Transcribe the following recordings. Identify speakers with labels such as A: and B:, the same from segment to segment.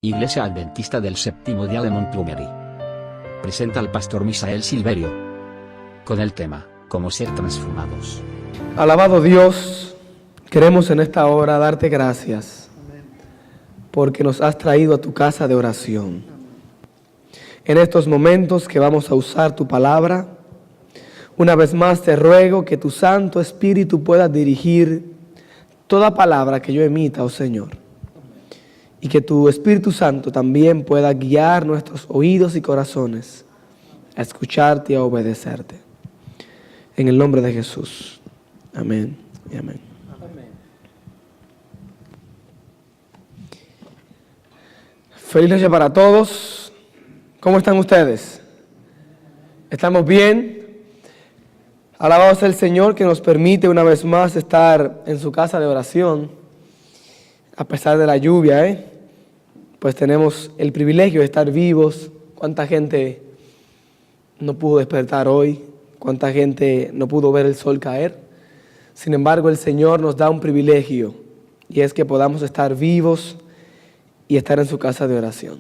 A: Iglesia Adventista del Séptimo Día de Montgomery. Presenta al pastor Misael Silverio. Con el tema, cómo ser transformados.
B: Alabado Dios, queremos en esta hora darte gracias porque nos has traído a tu casa de oración. En estos momentos que vamos a usar tu palabra, una vez más te ruego que tu Santo Espíritu pueda dirigir toda palabra que yo emita, oh Señor. Y que tu Espíritu Santo también pueda guiar nuestros oídos y corazones a escucharte y a obedecerte. En el nombre de Jesús. Amén y amén. Feliz noche para todos. ¿Cómo están ustedes? ¿Estamos bien? Alabado sea el Señor que nos permite una vez más estar en su casa de oración. A pesar de la lluvia, pues tenemos el privilegio de estar vivos. ¿Cuánta gente no pudo despertar hoy? ¿Cuánta gente no pudo ver el sol caer? Sin embargo, el Señor nos da un privilegio, y es que podamos estar vivos y estar en su casa de oración.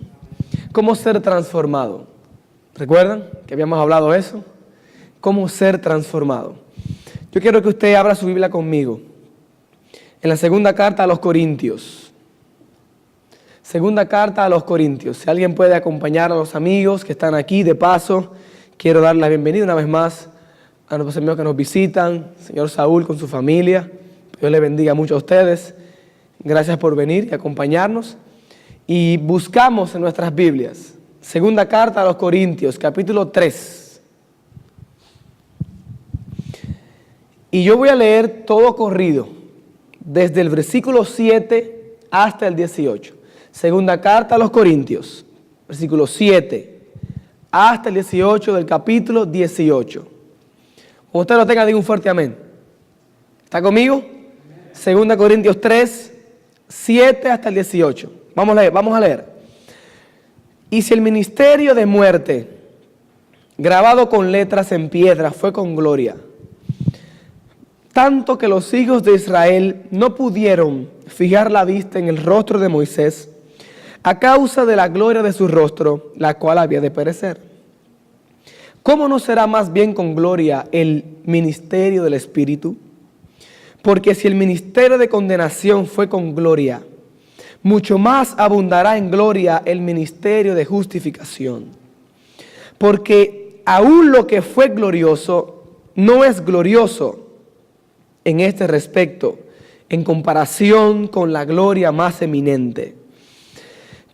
B: ¿Cómo ser transformado? ¿Recuerdan que habíamos hablado de eso? ¿Cómo ser transformado? Yo quiero que usted abra su Biblia conmigo. En la segunda carta a los Corintios. Segunda carta a los Corintios. Si alguien puede acompañar a los amigos que están aquí, de paso, quiero dar la bienvenida una vez más a los amigos que nos visitan. Señor Saúl con su familia. Dios le bendiga mucho a ustedes. Gracias por venir y acompañarnos. Y buscamos en nuestras Biblias. Segunda carta a los Corintios, capítulo 3. Y yo voy a leer todo corrido, desde el versículo 7 hasta el 18. Segunda carta a los Corintios, versículo 7 hasta el 18 del capítulo 18. Cuando usted lo tenga, diga un fuerte amén. ¿Está conmigo? Segunda Corintios 3, 7 hasta el 18. Vamos a leer. Y si el ministerio de muerte, grabado con letras en piedra, fue con gloria, tanto que los hijos de Israel no pudieron fijar la vista en el rostro de Moisés a causa de la gloria de su rostro, la cual había de perecer. ¿Cómo no será más bien con gloria el ministerio del Espíritu? Porque si el ministerio de condenación fue con gloria, mucho más abundará en gloria el ministerio de justificación. Porque aún lo que fue glorioso no es glorioso en este respecto, en comparación con la gloria más eminente.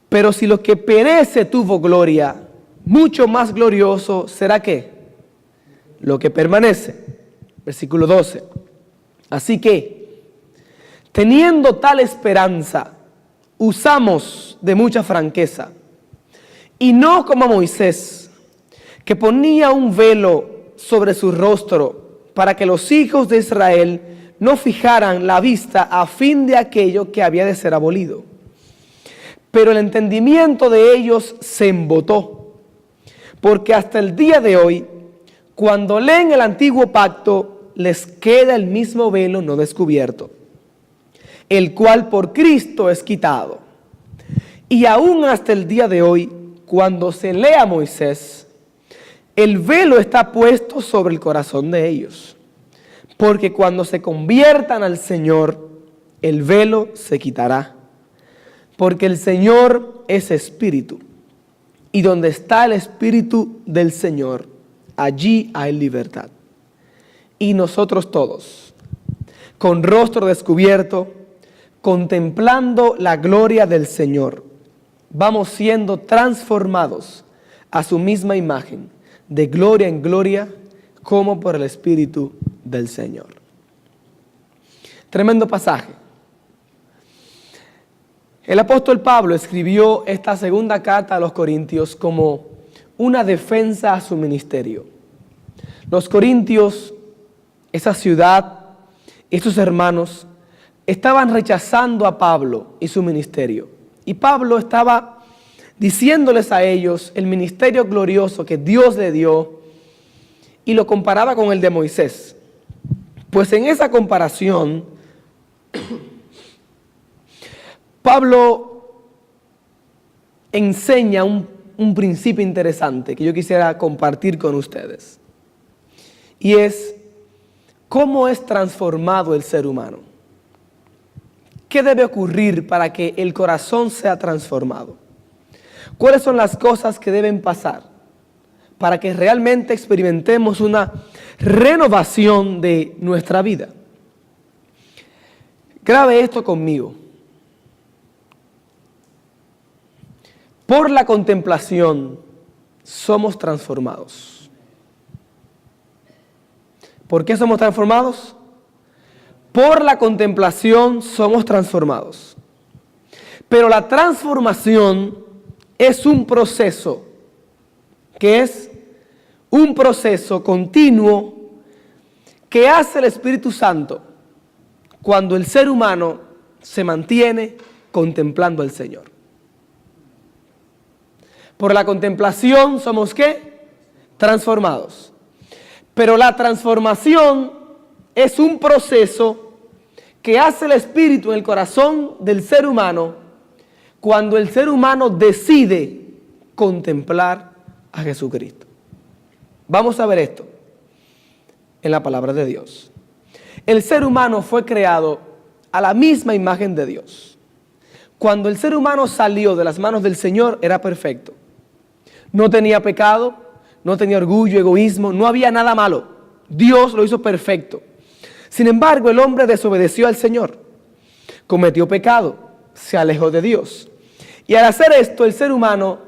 B: Pero si lo que perece tuvo gloria, mucho más glorioso será ¿qué? Lo que permanece. Versículo 12. Así que, teniendo tal esperanza, usamos de mucha franqueza, y no como Moisés, que ponía un velo sobre su rostro, para que los hijos de Israel no fijaran la vista a fin de aquello que había de ser abolido. Pero el entendimiento de ellos se embotó, porque hasta el día de hoy, cuando leen el antiguo pacto, les queda el mismo velo no descubierto, el cual por Cristo es quitado. Y aún hasta el día de hoy, cuando se lee a Moisés, el velo está puesto sobre el corazón de ellos, porque cuando se conviertan al Señor, el velo se quitará. Porque el Señor es Espíritu, y donde está el Espíritu del Señor, allí hay libertad. Y nosotros todos, con rostro descubierto, contemplando la gloria del Señor, vamos siendo transformados a su misma imagen, de gloria en gloria, como por el Espíritu del Señor. Tremendo pasaje. El apóstol Pablo escribió esta segunda carta a los Corintios como una defensa a su ministerio. Los Corintios, esa ciudad, estos hermanos, estaban rechazando a Pablo y su ministerio. Y Pablo estaba diciéndoles a ellos el ministerio glorioso que Dios le dio, y lo comparaba con el de Moisés. Pues en esa comparación, Pablo enseña un principio interesante que yo quisiera compartir con ustedes. Y es cómo es transformado el ser humano. ¿Qué debe ocurrir para que el corazón sea transformado? ¿Cuáles son las cosas que deben pasar para que realmente experimentemos una renovación de nuestra vida? Grabe esto conmigo. Por la contemplación somos transformados. ¿Por qué somos transformados? Por la contemplación somos transformados. Pero la transformación es un proceso, que es un proceso continuo que hace el Espíritu Santo cuando el ser humano se mantiene contemplando al Señor. Por la contemplación somos ¿qué? Transformados. Pero la transformación es un proceso que hace el Espíritu en el corazón del ser humano cuando el ser humano decide contemplar a Jesucristo. Vamos a ver esto en la palabra de Dios. El ser humano fue creado a la misma imagen de Dios. Cuando el ser humano salió de las manos del Señor, era perfecto. No tenía pecado, no tenía orgullo, egoísmo, no había nada malo. Dios lo hizo perfecto. Sin embargo, el hombre desobedeció al Señor, cometió pecado, se alejó de Dios. Y al hacer esto, el ser humano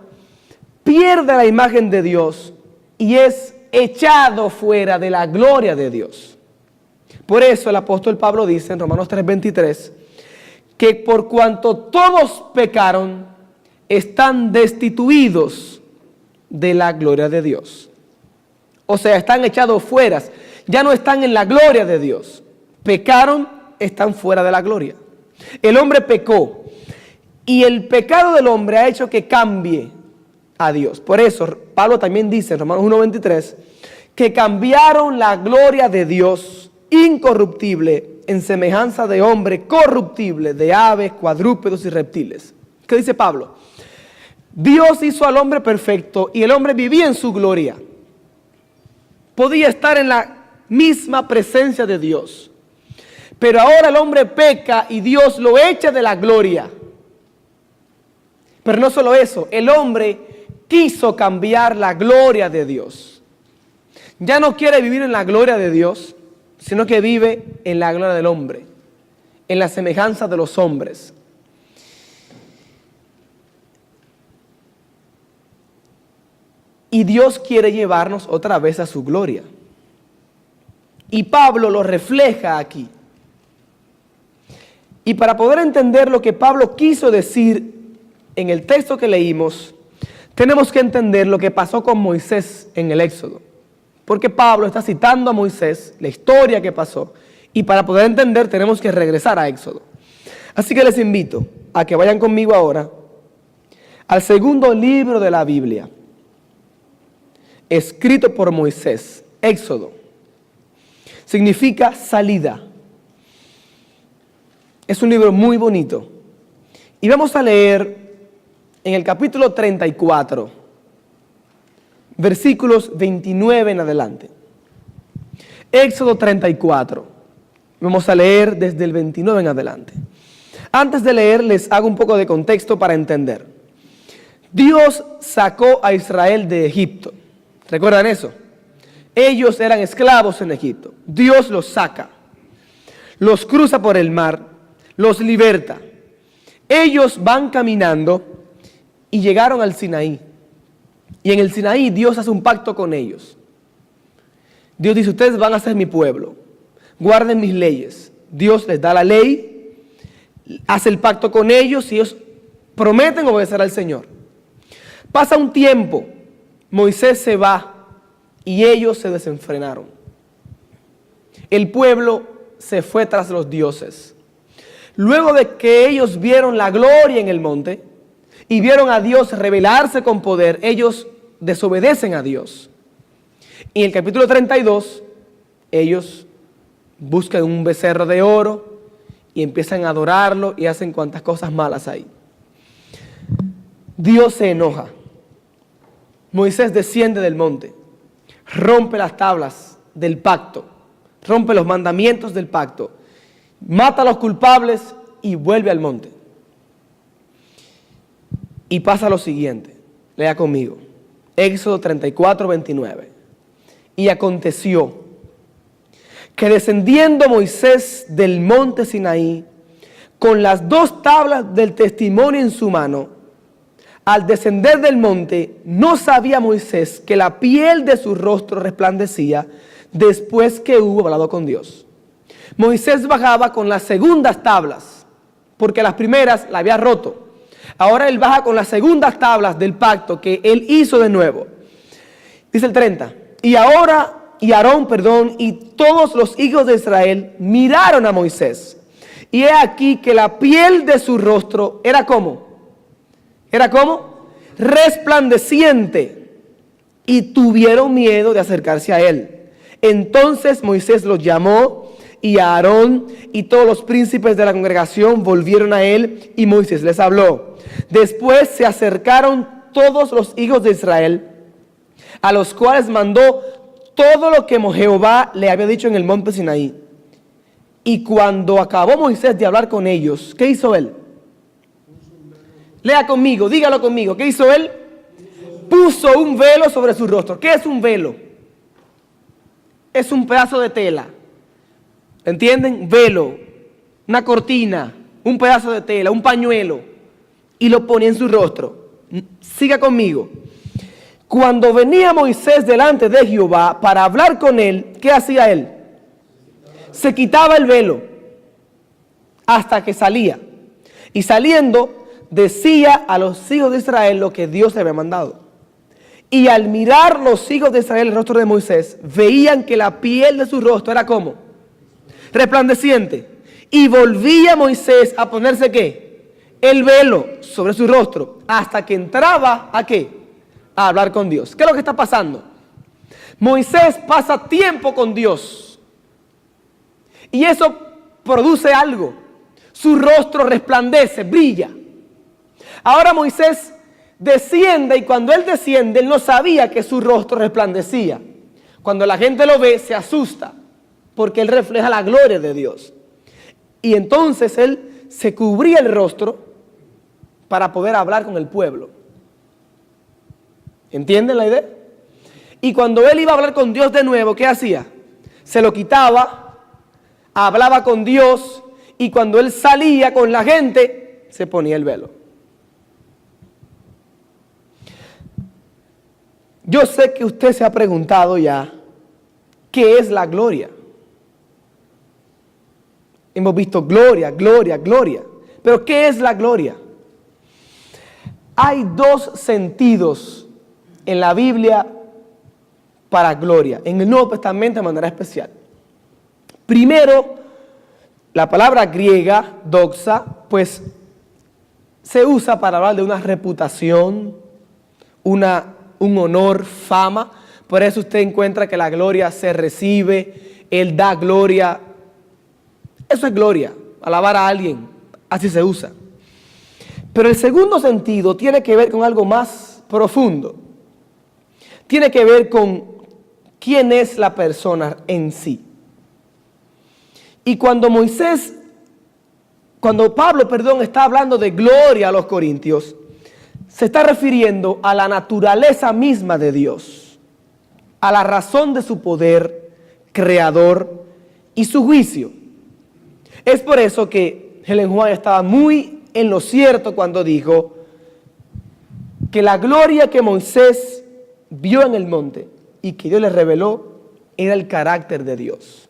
B: pierde la imagen de Dios y es echado fuera de la gloria de Dios. Por eso el apóstol Pablo dice en Romanos 3:23 que por cuanto todos pecaron, están destituidos de la gloria de Dios. O sea, están echados fuera, ya no están en la gloria de Dios. Pecaron, están fuera de la gloria. El hombre pecó y el pecado del hombre ha hecho que cambie a Dios. Por eso Pablo también dice en Romanos 1:23 que cambiaron la gloria de Dios incorruptible en semejanza de hombre corruptible, de aves, cuadrúpedos y reptiles. ¿Qué dice Pablo? Dios hizo al hombre perfecto y el hombre vivía en su gloria. Podía estar en la misma presencia de Dios. Pero ahora el hombre peca y Dios lo echa de la gloria. Pero no solo eso, el hombre quiso cambiar la gloria de Dios. Ya no quiere vivir en la gloria de Dios, sino que vive en la gloria del hombre, en la semejanza de los hombres. Y Dios quiere llevarnos otra vez a su gloria. Y Pablo lo refleja aquí. Y para poder entender lo que Pablo quiso decir en el texto que leímos, tenemos que entender lo que pasó con Moisés en el Éxodo. Porque Pablo está citando a Moisés, la historia que pasó. Y para poder entender tenemos que regresar a Éxodo. Así que les invito a que vayan conmigo ahora al segundo libro de la Biblia, escrito por Moisés, Éxodo. Significa salida. Es un libro muy bonito. Y vamos a leer en el capítulo 34, versículos 29 en adelante. Éxodo 34. Vamos a leer desde el 29 en adelante. Antes de leer, les hago un poco de contexto para entender. Dios sacó a Israel de Egipto. ¿Recuerdan eso? Ellos eran esclavos en Egipto. Dios los saca, los cruza por el mar, los liberta. Ellos van caminando y llegaron al Sinaí. Y en el Sinaí Dios hace un pacto con ellos. Dios dice, ustedes van a ser mi pueblo, guarden mis leyes. Dios les da la ley, hace el pacto con ellos y ellos prometen obedecer al Señor. Pasa un tiempo, Moisés se va y ellos se desenfrenaron. El pueblo se fue tras los dioses. Luego de que ellos vieron la gloria en el monte y vieron a Dios revelarse con poder, ellos desobedecen a Dios. Y en el capítulo 32, ellos buscan un becerro de oro y empiezan a adorarlo y hacen cuantas cosas malas hay. Dios se enoja. Moisés desciende del monte, rompe las tablas del pacto, rompe los mandamientos del pacto, mata a los culpables y vuelve al monte. Y pasa lo siguiente, lea conmigo, Éxodo 34, 29. Y aconteció que descendiendo Moisés del monte Sinaí, con las 2 tablas del testimonio en su mano, al descender del monte, no sabía Moisés que la piel de su rostro resplandecía después que hubo hablado con Dios. Moisés bajaba con las segundas tablas, porque las primeras la había roto. Ahora él baja con las segundas tablas del pacto que él hizo de nuevo. Dice el 30, y Aarón, y todos los hijos de Israel miraron a Moisés. Y he aquí que la piel de su rostro era como resplandeciente, y tuvieron miedo de acercarse a él. Entonces Moisés los llamó, y a Aarón y todos los príncipes de la congregación volvieron a él, y Moisés les habló. Después se acercaron todos los hijos de Israel, a los cuales mandó todo lo que Jehová le había dicho en el monte Sinaí. Y cuando acabó Moisés de hablar con ellos, ¿qué hizo él? Lea conmigo, dígalo conmigo. ¿Qué hizo él? Puso un velo sobre su rostro. ¿Qué es un velo? Es un pedazo de tela. ¿Entienden? Velo, una cortina, un pedazo de tela, un pañuelo. Y lo ponía en su rostro. Siga conmigo. Cuando venía Moisés delante de Jehová para hablar con él, ¿qué hacía él? Se quitaba el velo hasta que salía. Y saliendo, decía a los hijos de Israel lo que Dios le había mandado. Y al mirar los hijos de Israel el rostro de Moisés, veían que la piel de su rostro era como resplandeciente. Y volvía Moisés a ponerse ¿qué? El velo sobre su rostro, hasta que entraba ¿a qué? A hablar con Dios. ¿Qué es lo que está pasando? Moisés pasa tiempo con Dios, y eso produce algo. Su rostro resplandece, brilla. Ahora Moisés desciende, y cuando él desciende, él no sabía que su rostro resplandecía. Cuando la gente lo ve, se asusta, porque él refleja la gloria de Dios. Y entonces él se cubría el rostro para poder hablar con el pueblo. ¿Entienden la idea? Y cuando él iba a hablar con Dios de nuevo, ¿qué hacía? Se lo quitaba, hablaba con Dios, y cuando él salía con la gente, se ponía el velo. Yo sé que usted se ha preguntado ya, ¿qué es la gloria? Hemos visto gloria, gloria, gloria. Pero ¿qué es la gloria? Hay 2 sentidos en la Biblia para gloria, en el Nuevo Testamento de manera especial. Primero, la palabra griega, doxa, pues se usa para hablar de una reputación, un honor, fama. Por eso usted encuentra que la gloria se recibe, Él da gloria. Eso es gloria, alabar a alguien, así se usa. Pero el segundo sentido tiene que ver con algo más profundo. Tiene que ver con quién es la persona en sí. Y cuando Pablo está hablando de gloria a los corintios, se está refiriendo a la naturaleza misma de Dios, a la razón de su poder creador y su juicio. Es por eso que Ellen White estaba muy en lo cierto cuando dijo que la gloria que Moisés vio en el monte y que Dios le reveló era el carácter de Dios,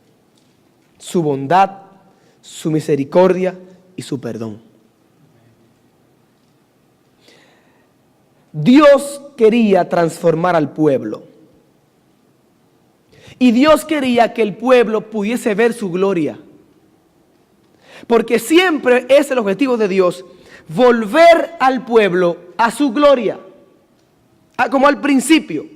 B: su bondad, su misericordia y su perdón. Dios quería transformar al pueblo, y Dios quería que el pueblo pudiese ver su gloria, porque siempre es el objetivo de Dios volver al pueblo a su gloria, como al principio.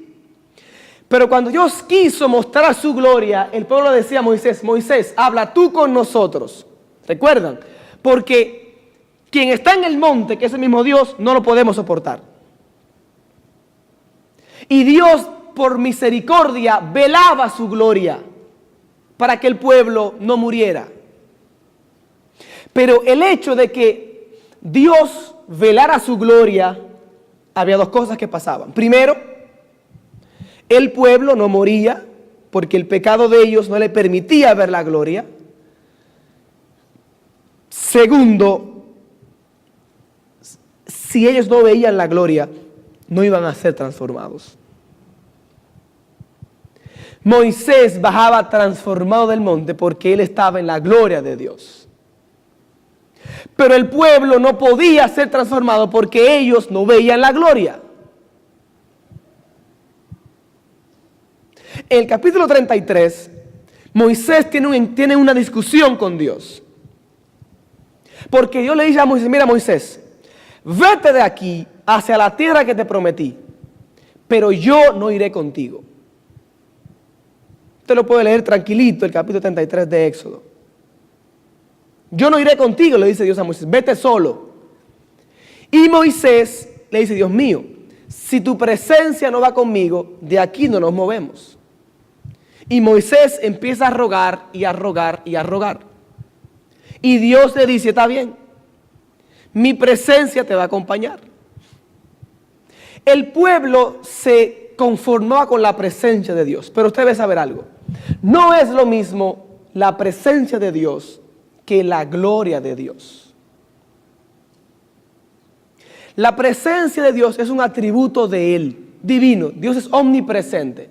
B: Pero cuando Dios quiso mostrar su gloria, el pueblo decía a Moisés: Moisés, habla tú con nosotros. ¿Recuerdan? Porque quien está en el monte, que es el mismo Dios, no lo podemos soportar. Y Dios, por misericordia, velaba su gloria para que el pueblo no muriera. Pero el hecho de que Dios velara su gloria, había dos cosas que pasaban. Primero, el pueblo no moría porque el pecado de ellos no le permitía ver la gloria. Segundo, si ellos no veían la gloria, no iban a ser transformados. Moisés bajaba transformado del monte porque él estaba en la gloria de Dios. Pero el pueblo no podía ser transformado porque ellos no veían la gloria. En el capítulo 33, Moisés tiene una discusión con Dios. Porque Dios le dice a Moisés, mira Moisés, vete de aquí hacia la tierra que te prometí, pero yo no iré contigo. Usted lo puede leer tranquilito, el capítulo 33 de Éxodo. Yo no iré contigo, le dice Dios a Moisés, vete solo. Y Moisés le dice, Dios mío, si tu presencia no va conmigo, de aquí no nos movemos. Y Moisés empieza a rogar y a rogar y a rogar. Y Dios le dice, está bien, mi presencia te va a acompañar. El pueblo se conformaba con la presencia de Dios, pero usted debe saber algo. No es lo mismo la presencia de Dios que la gloria de Dios. La presencia de Dios es un atributo de Él, divino. Dios es omnipresente.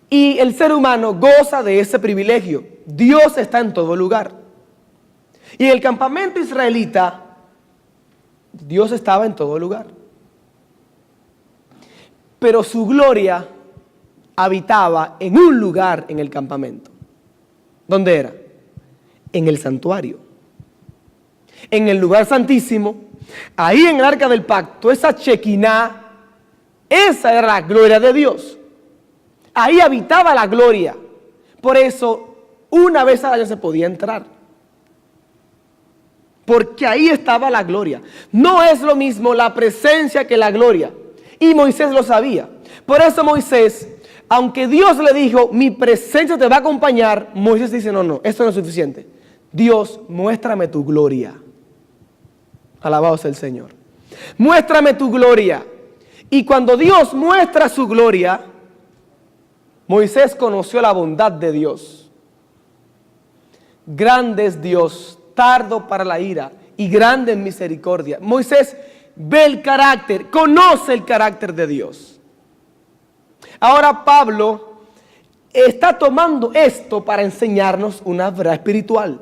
B: Y el ser humano goza de ese privilegio. Dios está en todo lugar. Y en el campamento israelita, Dios estaba en todo lugar. Pero su gloria habitaba en un lugar en el campamento. ¿Dónde era? En el santuario. En el lugar santísimo, ahí en el arca del pacto, esa Shekinah, esa era la gloria de Dios. Ahí habitaba la gloria. Por eso, una vez al año se podía entrar. Porque ahí estaba la gloria. No es lo mismo la presencia que la gloria. Y Moisés lo sabía. Por eso Moisés, aunque Dios le dijo, mi presencia te va a acompañar, Moisés dice, no, esto no es suficiente. Dios, muéstrame tu gloria. Alabado sea el Señor. Muéstrame tu gloria. Y cuando Dios muestra su gloria, Moisés conoció la bondad de Dios. Grande es Dios, tardo para la ira y grande en misericordia. Moisés ve el carácter, conoce el carácter de Dios. Ahora Pablo está tomando esto para enseñarnos una verdad espiritual.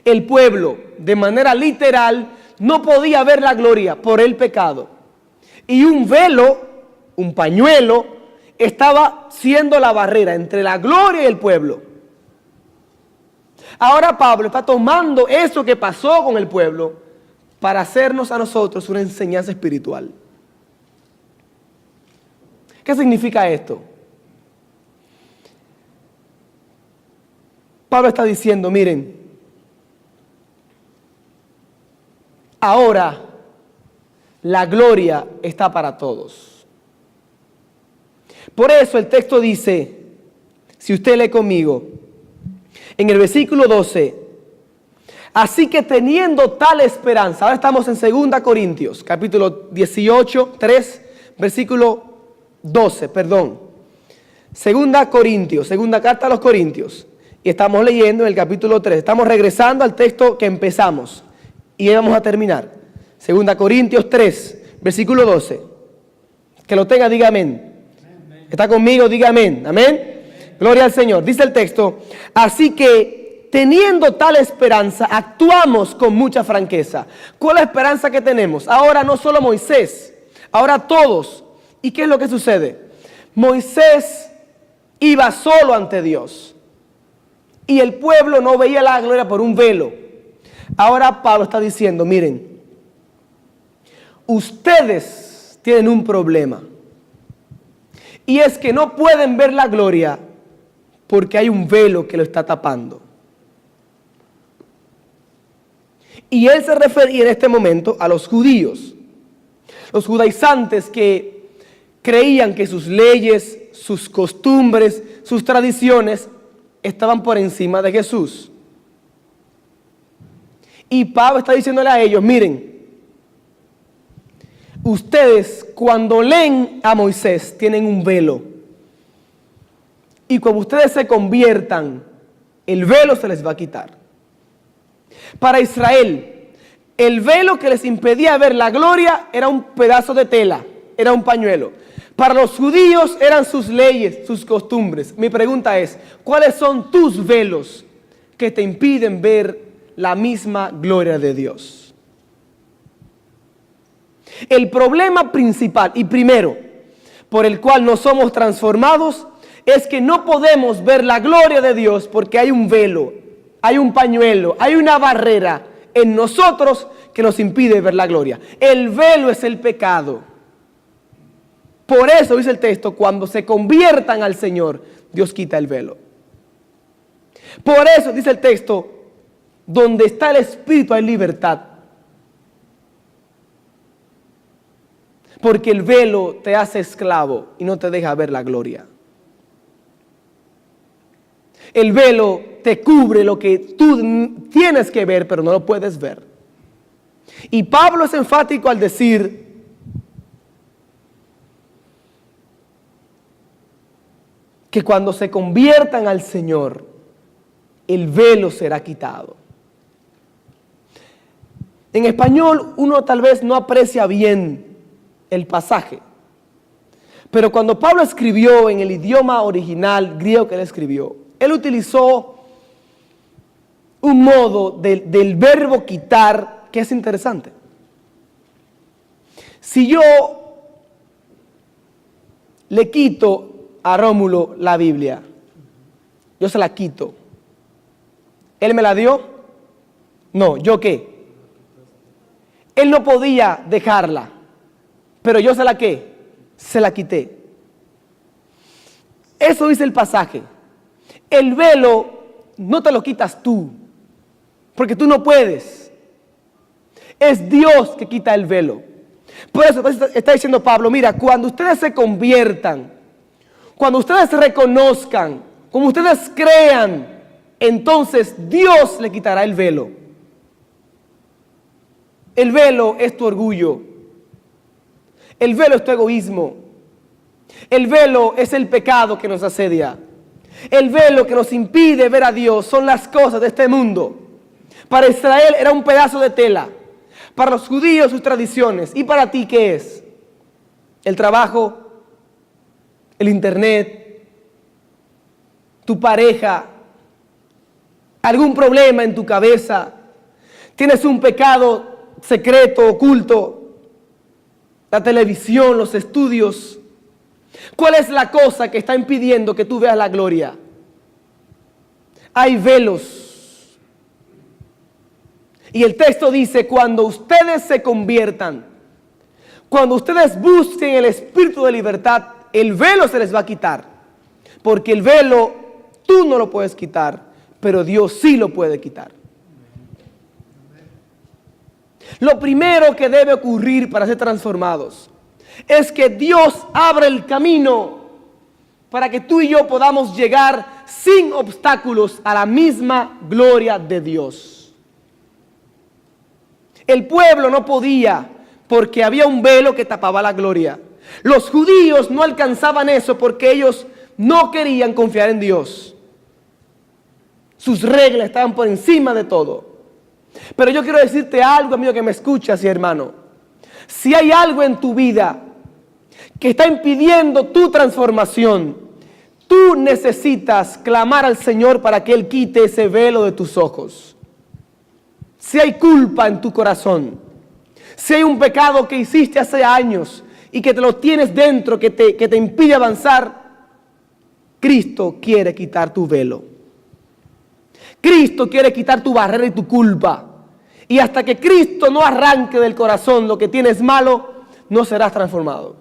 B: El pueblo, de manera literal, no podía ver la gloria por el pecado. Y un velo, un pañuelo, estaba siendo la barrera entre la gloria y el pueblo. Ahora Pablo está tomando eso que pasó con el pueblo para hacernos a nosotros una enseñanza espiritual. ¿Qué significa esto? Pablo está diciendo, miren, ahora la gloria está para todos. Por eso el texto dice, si usted lee conmigo, en el versículo 12, así que teniendo tal esperanza, ahora estamos en 2 Corintios, capítulo 18, 3, versículo 12, perdón. 2 Corintios, segunda carta a los Corintios, y estamos leyendo en el capítulo 3, estamos regresando al texto que empezamos, y vamos a terminar. 2 Corintios 3, versículo 12. Que lo tenga, diga amén. ¿Está conmigo? Diga amén. Amén. Gloria al Señor. Dice el texto, así que teniendo tal esperanza, actuamos con mucha franqueza. ¿Cuál es la esperanza que tenemos? Ahora no solo Moisés, ahora todos. ¿Y qué es lo que sucede? Moisés iba solo ante Dios y el pueblo no veía la gloria por un velo. Ahora Pablo está diciendo, miren, ustedes tienen un problema. Y es que no pueden ver la gloria porque hay un velo que lo está tapando. Y él se refería en este momento a los judíos, los judaizantes que creían que sus leyes, sus costumbres, sus tradiciones estaban por encima de Jesús. Y Pablo está diciéndole a ellos, miren, ustedes cuando leen a Moisés tienen un velo. Y cuando ustedes se conviertan, el velo se les va a quitar. Para Israel, el velo que les impedía ver la gloria era un pedazo de tela, era un pañuelo. Para los judíos eran sus leyes, sus costumbres. Mi pregunta es, ¿cuáles son tus velos que te impiden ver la misma gloria de Dios? El problema principal y primero por el cual no somos transformados es que no podemos ver la gloria de Dios porque hay un velo, hay un pañuelo, hay una barrera en nosotros que nos impide ver la gloria. El velo es el pecado. Por eso dice el texto, cuando se conviertan al Señor, Dios quita el velo. Por eso dice el texto, donde está el Espíritu hay libertad. Porque el velo te hace esclavo y no te deja ver la gloria. El velo te cubre lo que tú tienes que ver, pero no lo puedes ver. Y Pablo es enfático al decir que cuando se conviertan al Señor, el velo será quitado. En español uno tal vez no aprecia bien el pasaje, pero cuando Pablo escribió en el idioma original griego que él escribió, él utilizó un modo del verbo quitar que es interesante. Si yo le quito a Rómulo la Biblia, yo se la quito, ¿él me la dio? No, ¿yo qué? Él no podía dejarla, pero yo se la ¿qué? Se la quité. Eso dice el pasaje. El velo no te lo quitas tú, porque tú no puedes. Es Dios que quita el velo. Por eso está diciendo Pablo, mira, cuando ustedes se conviertan, cuando ustedes reconozcan, cuando ustedes crean, entonces Dios le quitará el velo. El velo es tu orgullo. El velo es tu egoísmo. El velo es el pecado que nos asedia. El velo que nos impide ver a Dios son las cosas de este mundo. Para Israel era un pedazo de tela. Para los judíos sus tradiciones. ¿Y para ti qué es? El trabajo, el internet, tu pareja, algún problema en tu cabeza, tienes un pecado secreto, oculto, la televisión, los estudios. ¿Cuál es la cosa que está impidiendo que tú veas la gloria? Hay velos. Y el texto dice, cuando ustedes se conviertan, cuando ustedes busquen el espíritu de libertad, el velo se les va a quitar. Porque el velo tú no lo puedes quitar, pero Dios sí lo puede quitar. Lo primero que debe ocurrir para ser transformados es que Dios abra el camino para que tú y yo podamos llegar sin obstáculos a la misma gloria de Dios. El pueblo no podía porque había un velo que tapaba la gloria. Los judíos no alcanzaban eso porque ellos no querían confiar en Dios. Sus reglas estaban por encima de todo. Pero yo quiero decirte algo, amigo que me escuchas y hermano. Si hay algo en tu vida que está impidiendo tu transformación, tú necesitas clamar al Señor para que Él quite ese velo de tus ojos. Si hay culpa en tu corazón, si hay un pecado que hiciste hace años y que te lo tienes dentro, que te impide avanzar, Cristo quiere quitar tu velo. Cristo quiere quitar tu barrera y tu culpa. Y hasta que Cristo no arranque del corazón lo que tienes malo, no serás transformado.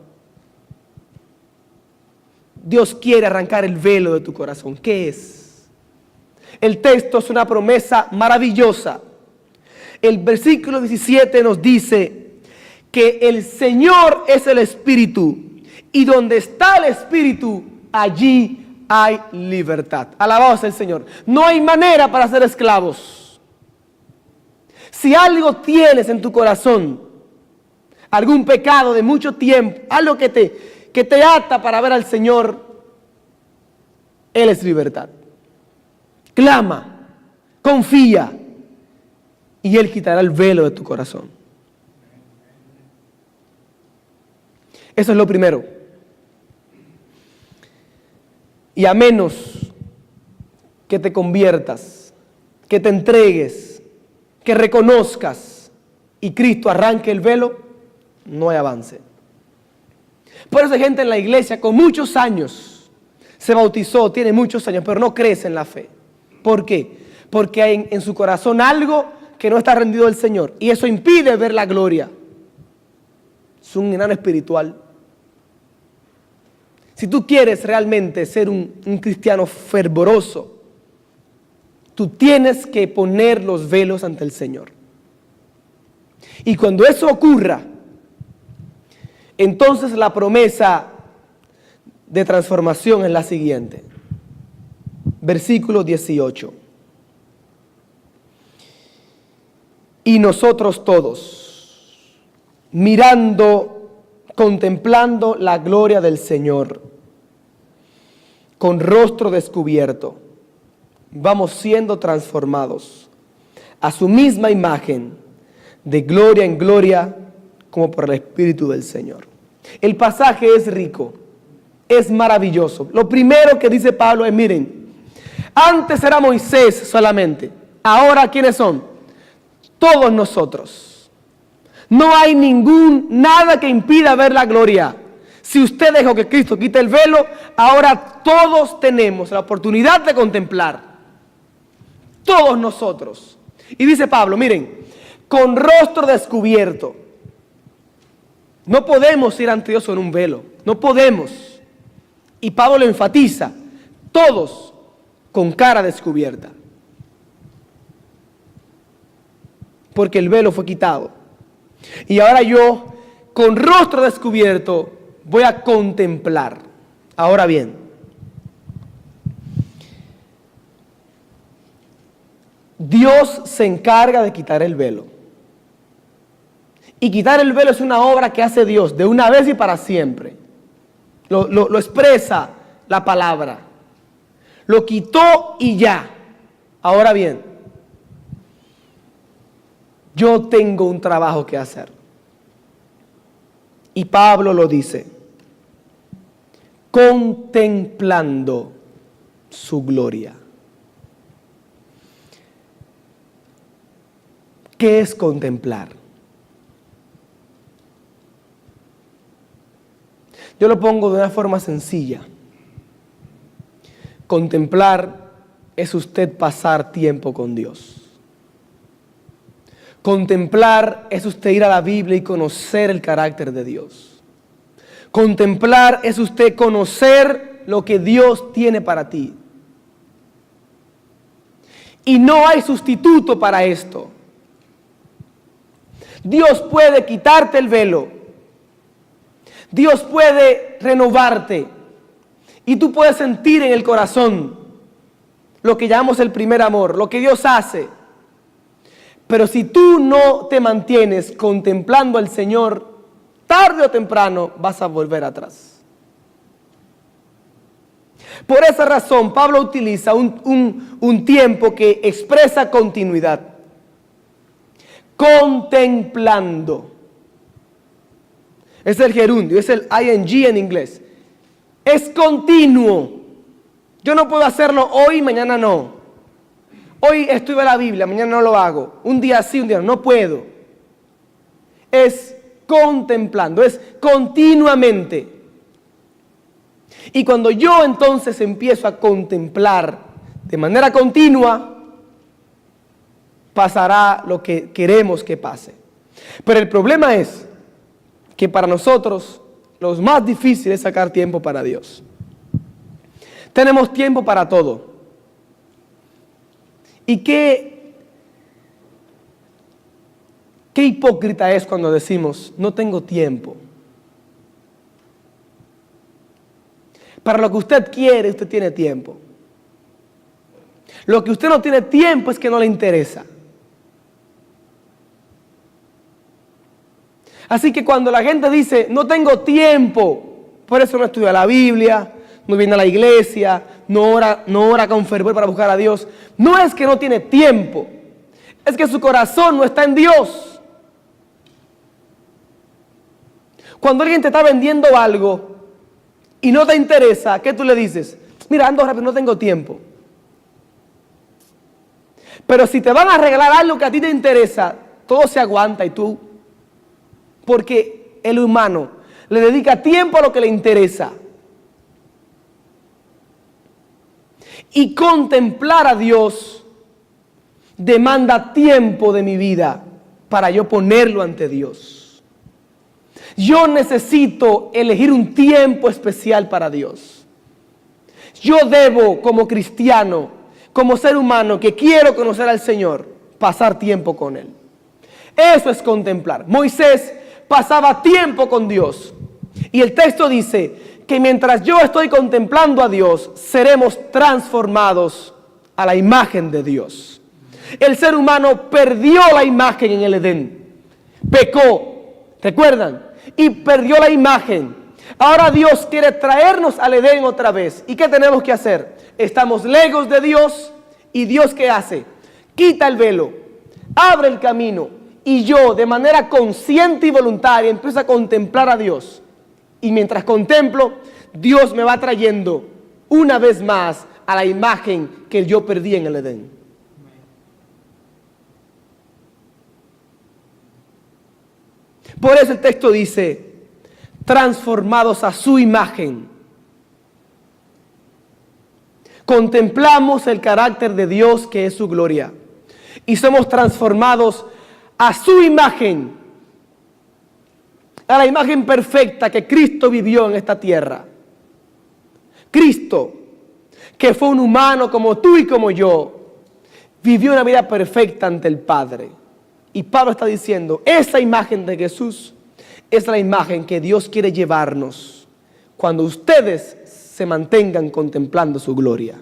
B: Dios quiere arrancar el velo de tu corazón. ¿Qué es? El texto es una promesa maravillosa. el versículo 17 nos dice que el Señor es el Espíritu y donde está el Espíritu, allí hay libertad. Alabado sea el Señor. No hay manera para ser esclavos. Si algo tienes en tu corazón, algún pecado de mucho tiempo, algo que te ata para ver al Señor, Él es libertad. Clama, confía y Él quitará el velo de tu corazón. Eso es lo primero. Y a menos que te conviertas, que te entregues, que reconozcas y Cristo arranque el velo, no hay avance. Por eso hay gente en la iglesia con muchos años, se bautizó, tiene muchos años, pero no crece en la fe. ¿Por qué? Porque hay en su corazón algo que no está rendido al Señor y eso impide ver la gloria. Es un enano espiritual. Si tú quieres realmente ser un cristiano fervoroso, tú tienes que poner los velos ante el Señor. Y cuando eso ocurra, entonces la promesa de transformación es la siguiente. Versículo 18. Y nosotros todos, mirando, contemplando la gloria del Señor, con rostro descubierto, vamos siendo transformados a su misma imagen, de gloria en gloria, como por el Espíritu del Señor. El pasaje es rico, es maravilloso. Lo primero que dice Pablo es, miren, antes era Moisés solamente, ahora ¿quiénes son? Todos nosotros. No hay nada que impida ver la gloria. Si usted dejó que Cristo quite el velo, ahora todos tenemos la oportunidad de contemplar. Todos nosotros. Y dice Pablo, miren, con rostro descubierto. No podemos ir ante Dios con un velo. No podemos. Y Pablo lo enfatiza. Todos con cara descubierta. Porque el velo fue quitado. Y ahora yo, con rostro descubierto, voy a contemplar. Ahora bien, Dios se encarga de quitar el velo. Y quitar el velo es una obra que hace Dios de una vez y para siempre. Lo expresa la palabra. Lo quitó y ya. Ahora bien, yo tengo un trabajo que hacer. Y Pablo lo dice. Contemplando su gloria. ¿Qué es contemplar? Yo lo pongo de una forma sencilla. Contemplar es usted pasar tiempo con Dios. Contemplar es usted ir a la Biblia y conocer el carácter de Dios. Contemplar es usted conocer lo que Dios tiene para ti. Y no hay sustituto para esto. Dios puede quitarte el velo. Dios puede renovarte. Y tú puedes sentir en el corazón lo que llamamos el primer amor, lo que Dios hace. Pero si tú no te mantienes contemplando al Señor, tarde o temprano vas a volver atrás. Por esa razón, Pablo utiliza un tiempo que expresa continuidad. Contemplando. Es el gerundio, es el ing en inglés. Es continuo. Yo no puedo hacerlo hoy, mañana no. Hoy estudio la Biblia, mañana no lo hago. Un día sí, un día no puedo. Es contemplando, es continuamente. Y cuando yo entonces empiezo a contemplar de manera continua, pasará lo que queremos que pase. Pero el problema es que para nosotros lo más difícil es sacar tiempo para Dios. Tenemos tiempo para todo. ¿Y qué Qué hipócrita es cuando decimos, no tengo tiempo. Para lo que usted quiere, usted tiene tiempo. Lo que usted no tiene tiempo es que no le interesa. Así que cuando la gente dice, no tengo tiempo, por eso no estudia la Biblia, no viene a la iglesia, no ora con fervor para buscar a Dios, no es que no tiene tiempo, es que su corazón no está en Dios. Cuando alguien te está vendiendo algo y no te interesa, ¿qué tú le dices? Mira, ando rápido, no tengo tiempo. Pero si te van a regalar algo que a ti te interesa, todo se aguanta y tú, porque el humano le dedica tiempo a lo que le interesa. Y contemplar a Dios demanda tiempo de mi vida para yo ponerlo ante Dios. Yo necesito elegir un tiempo especial para Dios. Yo debo, como cristiano, como ser humano que quiero conocer al Señor, pasar tiempo con Él. Eso es contemplar. Moisés pasaba tiempo con Dios. Y el texto dice que mientras yo estoy contemplando a Dios, seremos transformados a la imagen de Dios. El ser humano perdió la imagen en el Edén. Pecó, ¿recuerdan? Y perdió la imagen. Ahora Dios quiere traernos al Edén otra vez. ¿Y qué tenemos que hacer? Estamos lejos de Dios. ¿Y Dios qué hace? Quita el velo, abre el camino. Y yo, de manera consciente y voluntaria, empiezo a contemplar a Dios. Y mientras contemplo, Dios me va trayendo una vez más a la imagen que yo perdí en el Edén. Por eso el texto dice, transformados a su imagen. Contemplamos el carácter de Dios que es su gloria. Y somos transformados a su imagen. A la imagen perfecta que Cristo vivió en esta tierra. Cristo, que fue un humano como tú y como yo, vivió una vida perfecta ante el Padre. Y Pablo está diciendo, esa imagen de Jesús es la imagen que Dios quiere llevarnos cuando ustedes se mantengan contemplando su gloria.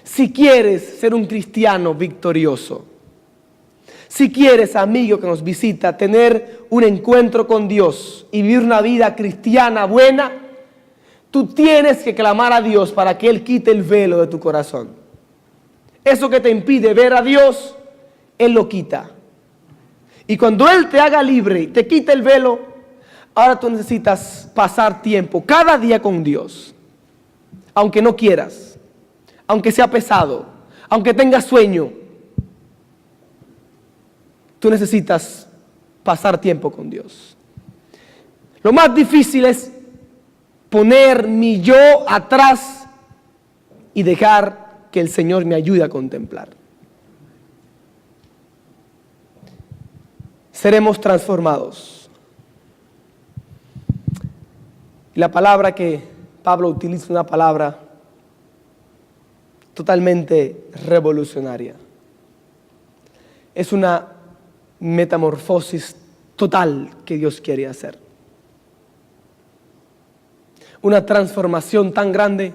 B: Si quieres ser un cristiano victorioso, si quieres, amigo que nos visita, tener un encuentro con Dios y vivir una vida cristiana buena, tú tienes que clamar a Dios para que Él quite el velo de tu corazón. Eso que te impide ver a Dios, Él lo quita. Y cuando Él te haga libre y te quite el velo, ahora tú necesitas pasar tiempo cada día con Dios. Aunque no quieras, aunque sea pesado, aunque tengas sueño, tú necesitas pasar tiempo con Dios. Lo más difícil es poner mi yo atrás y dejar que el Señor me ayude a contemplar. Seremos transformados. La palabra que Pablo utiliza es una palabra totalmente revolucionaria. Es una metamorfosis total que Dios quiere hacer. Una transformación tan grande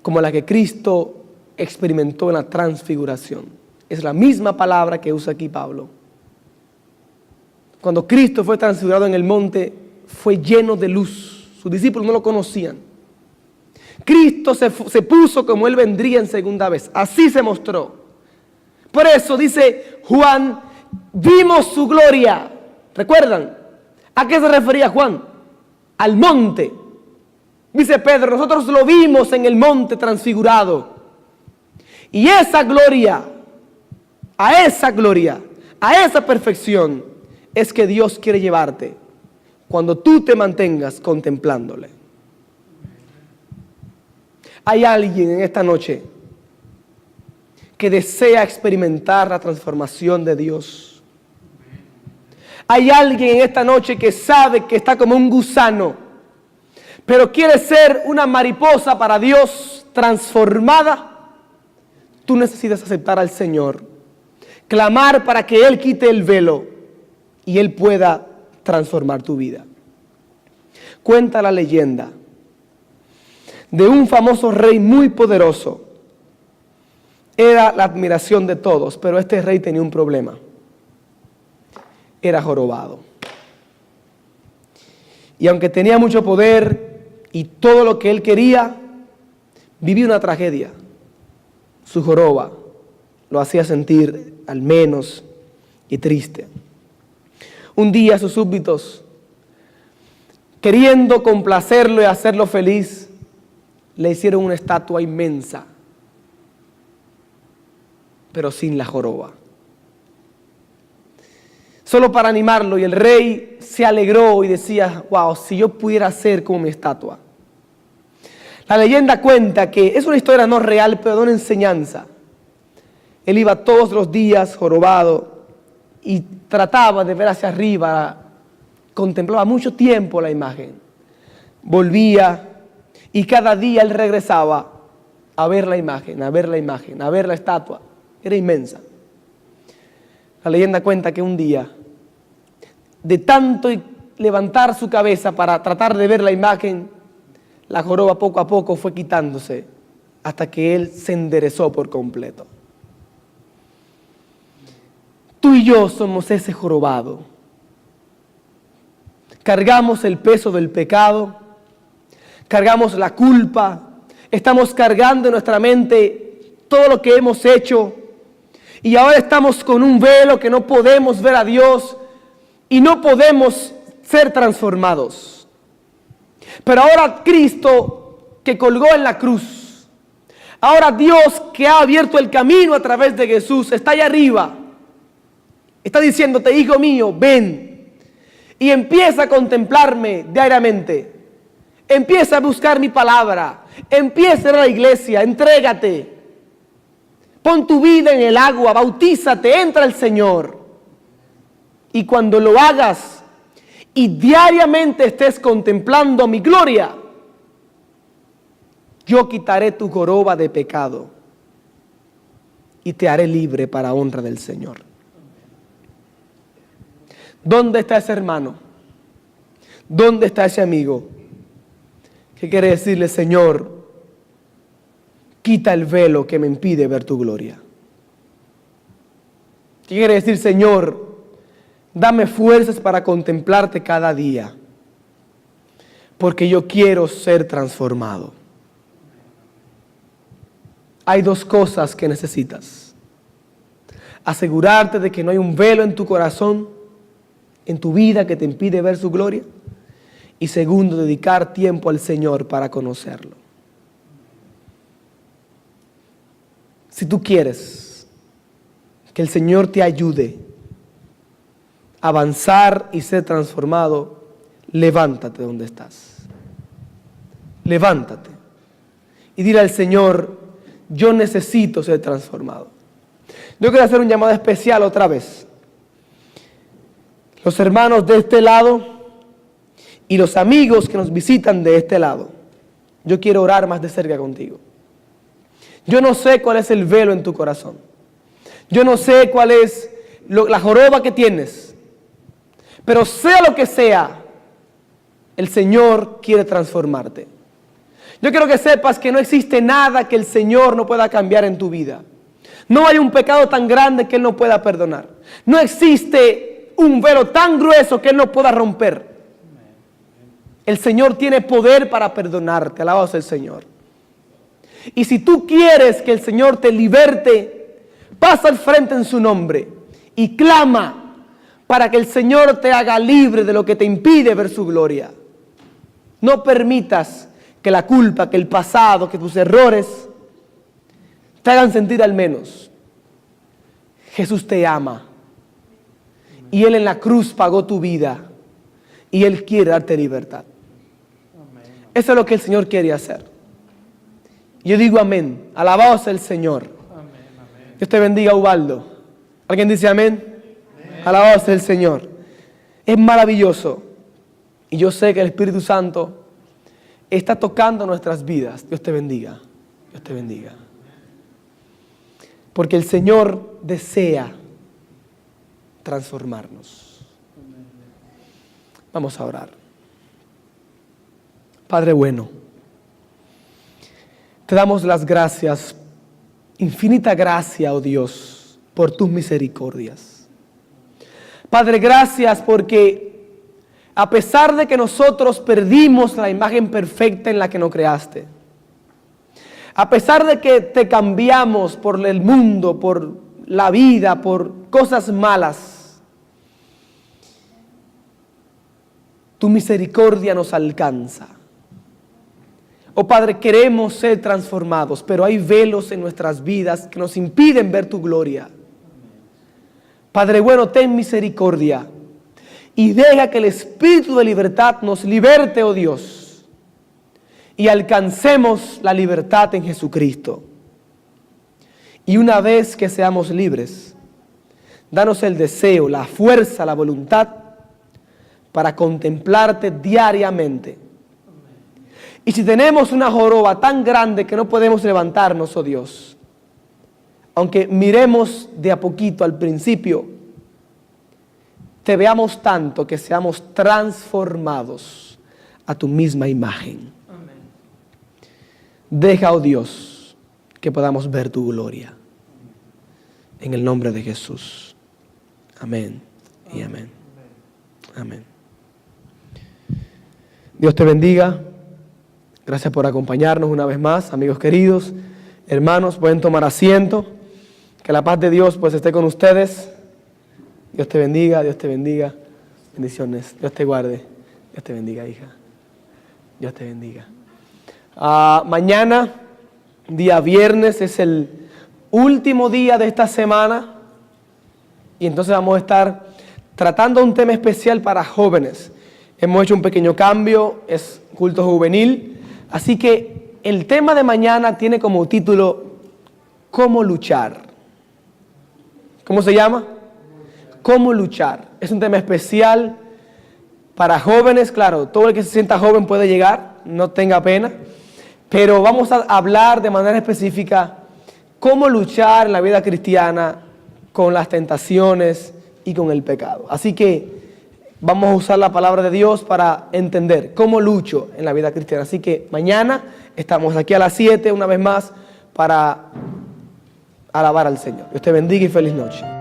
B: como la que Cristo experimentó en la transfiguración. Es la misma palabra que usa aquí Pablo. Cuando Cristo fue transfigurado en el monte, fue lleno de luz. Sus discípulos no lo conocían. Cristo se puso como Él vendría en segunda vez. Así se mostró. Por eso dice Juan, vimos su gloria. ¿Recuerdan? ¿A qué se refería Juan? Al monte. Dice Pedro, nosotros lo vimos en el monte transfigurado. Y esa gloria, a esa perfección, es que Dios quiere llevarte cuando tú te mantengas contemplándole. Hay alguien en esta noche que desea experimentar la transformación de Dios. Hay alguien en esta noche que sabe que está como un gusano, pero quiere ser una mariposa para Dios transformada. Tú necesitas aceptar al Señor clamar para que Él quite el velo y Él pueda transformar tu vida. Cuenta la leyenda de un famoso rey muy poderoso. Era la admiración de todos, pero este rey tenía un problema. Era jorobado. Y aunque tenía mucho poder y todo lo que él quería, vivía una tragedia. Su joroba lo hacía sentir al menos y triste. Un día sus súbditos, queriendo complacerlo y hacerlo feliz, le hicieron una estatua inmensa, pero sin la joroba. Solo para animarlo, y el rey se alegró y decía, wow, si yo pudiera ser como mi estatua. La leyenda cuenta que es una historia no real, pero de una enseñanza. Él iba todos los días jorobado y trataba de ver hacia arriba, contemplaba mucho tiempo la imagen. Volvía y cada día él regresaba a ver la imagen, a ver la imagen, a ver la estatua. Era inmensa. La leyenda cuenta que un día, de tanto levantar su cabeza para tratar de ver la imagen, la joroba poco a poco fue quitándose hasta que él se enderezó por completo. Tú y yo somos ese jorobado. Cargamos el peso del pecado, cargamos la culpa, estamos cargando en nuestra mente todo lo que hemos hecho y ahora estamos con un velo que no podemos ver a Dios y no podemos ser transformados. Pero ahora Cristo que colgó en la cruz, ahora Dios que ha abierto el camino a través de Jesús, está allá arriba, está diciéndote, hijo mío, ven y empieza a contemplarme diariamente, empieza a buscar mi palabra, empieza a ir a la iglesia, entrégate, pon tu vida en el agua, bautízate, entra al Señor. Y cuando lo hagas y diariamente estés contemplando mi gloria, yo quitaré tu joroba de pecado y te haré libre para honra del Señor. ¿Dónde está ese hermano? ¿Dónde está ese amigo que quiere decirle, Señor, quita el velo que me impide ver tu gloria? ¿Qué quiere decir, Señor, dame fuerzas para contemplarte cada día, porque yo quiero ser transformado? Hay dos cosas que necesitas: asegurarte de que no hay un velo en tu corazón, en tu vida, que te impide ver su gloria, y segundo, dedicar tiempo al Señor para conocerlo. Si tú quieres que el Señor te ayude a avanzar y ser transformado, levántate donde estás. Levántate y dile al Señor, yo necesito ser transformado. Yo quiero hacer un llamado especial otra vez. Los hermanos de este lado y los amigos que nos visitan de este lado, yo quiero orar más de cerca contigo. Yo no sé cuál es el velo en tu corazón. Yo no sé cuál es la joroba que tienes. Pero sea lo que sea, el Señor quiere transformarte. Yo quiero que sepas que no existe nada que el Señor no pueda cambiar en tu vida. No hay un pecado tan grande que Él no pueda perdonar. No existe un velo tan grueso que Él no pueda romper. El Señor tiene poder para perdonarte. Alabado sea el Señor. Y si tú quieres que el Señor te liberte, pasa al frente en su nombre y clama para que el Señor te haga libre de lo que te impide ver su gloria. No permitas que la culpa, que el pasado, que tus errores te hagan sentir al menos. Jesús te ama y Él en la cruz pagó tu vida y Él quiere darte libertad. Eso es lo que el Señor quiere hacer. Yo digo amén. Alabado sea el Señor. Dios te bendiga, Ubaldo. ¿Alguien dice amén? Alabado sea el Señor. Es maravilloso. Y yo sé que el Espíritu Santo está tocando nuestras vidas. Dios te bendiga. Dios te bendiga. Porque el Señor desea transformarnos. Vamos a orar. Padre bueno, te damos las gracias, infinita gracia, oh Dios, por tus misericordias. Padre, gracias porque a pesar de que nosotros perdimos la imagen perfecta en la que nos creaste, a pesar de que te cambiamos por el mundo, por la vida, por cosas malas, tu misericordia nos alcanza. Oh Padre, queremos ser transformados, pero hay velos en nuestras vidas que nos impiden ver tu gloria. Padre bueno, ten misericordia y deja que el Espíritu de libertad nos liberte, oh Dios, y alcancemos la libertad en Jesucristo. Y una vez que seamos libres, danos el deseo, la fuerza, la voluntad para contemplarte diariamente. Y si tenemos una joroba tan grande que no podemos levantarnos, oh Dios, aunque miremos de a poquito al principio, te veamos tanto que seamos transformados a tu misma imagen. Amén. Deja, oh Dios, que podamos ver tu gloria. En el nombre de Jesús. Amén y amén. Amén. Dios te bendiga. Gracias por acompañarnos una vez más, amigos queridos, hermanos, pueden tomar asiento. Que la paz de Dios pues esté con ustedes. Dios te bendiga, Dios te bendiga. Bendiciones, Dios te guarde. Dios te bendiga, hija. Dios te bendiga. Mañana, día viernes, es el último día de esta semana. Y entonces vamos a estar tratando un tema especial para jóvenes. Hemos hecho un pequeño cambio, es culto juvenil. Así que el tema de mañana tiene como título ¿Cómo luchar? ¿Cómo se llama? ¿Cómo luchar? Es un tema especial para jóvenes, claro, todo el que se sienta joven puede llegar, no tenga pena, pero vamos a hablar de manera específica cómo luchar en la vida cristiana con las tentaciones y con el pecado. Así que vamos a usar la palabra de Dios para entender cómo lucho en la vida cristiana. Así que mañana estamos aquí a las 7 una vez más para alabar al Señor. Dios te bendiga y feliz noche.